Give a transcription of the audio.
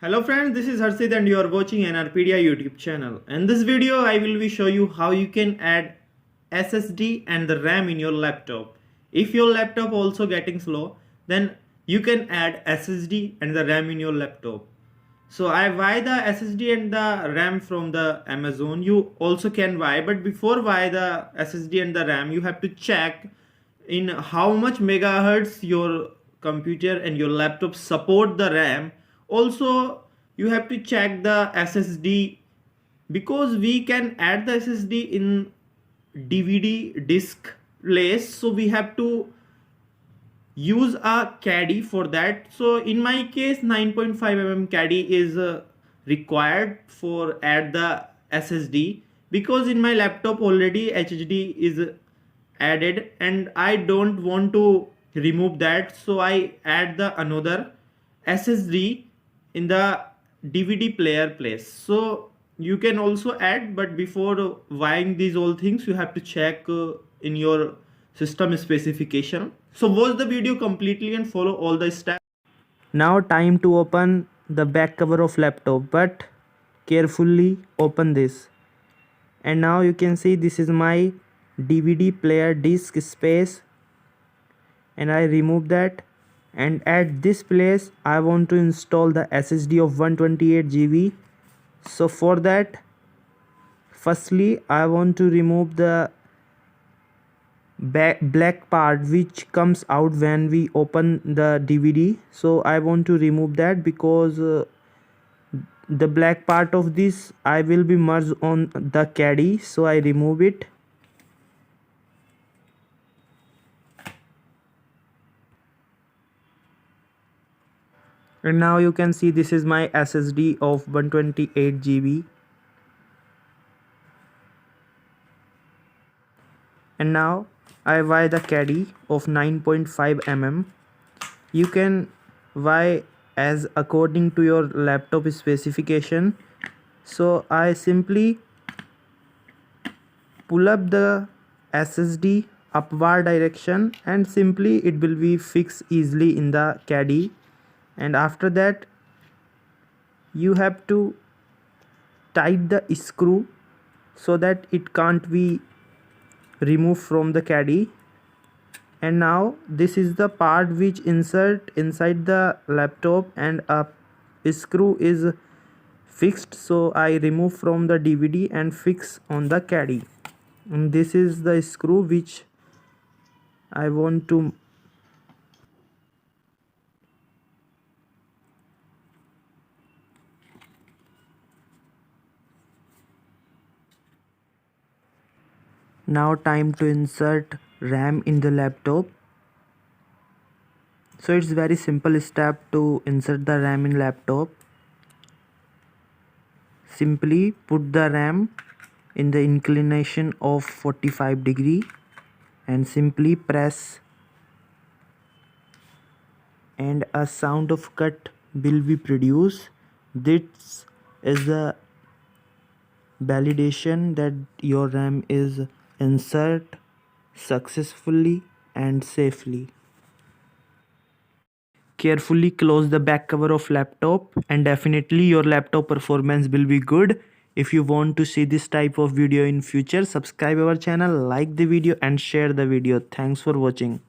Hello friends, this is Harshit and you are watching NRpedia YouTube channel. In this video, I will be show you how you can add SSD and the RAM in your laptop. If your laptop also getting slow, then you can add SSD and the RAM in your laptop. So I buy the SSD and the RAM from the Amazon. You also can buy, but before buy the SSD and the RAM, you have to check in how much megahertz your computer and your laptop support the RAM. Also, you have to check the SSD because we can add the SSD in DVD disk place. So we have to use a caddy for that. So in my case 9.5 caddy is required for add the SSD because in my laptop already HDD is added and I don't want to remove that, so I add the another SSD in the DVD player place. So you can also add, but before buying these all things you have to check in your system specification. So watch the video completely and follow all the steps. Now time to open the back cover of laptop, but carefully open this. And now you can see this is my DVD player disk space, and I remove that, and at this place I want to install the SSD of 128 GB. So for that, firstly I want to remove the black part which comes out when we open the DVD. So I want to remove that because the black part of this I will be merged on the caddy, so I remove it. And now you can see this is my SSD of 128 GB. And now I buy the caddy of 9.5 mm. You can buy as according to your laptop specification. So I simply pull up the SSD upward direction and simply it will be fixed easily in the caddy. And after that you have to tight the screw so that it can't be removed from the caddy. And now this is the part which insert inside the laptop and a screw is fixed, so I remove from the DVD and fix on the caddy. And this is the screw which I want to now time to insert RAM in the laptop. So it's very simple step to insert the RAM in laptop. Simply put the RAM in the inclination of 45 degree and simply press, and a sound of cut will be produced. This is the validation that your RAM is insert successfully and safely. Carefully close the back cover of laptop and definitely your laptop performance will be good. If you want to see this type of video in future, subscribe our channel, like the video and share the video. Thanks for watching.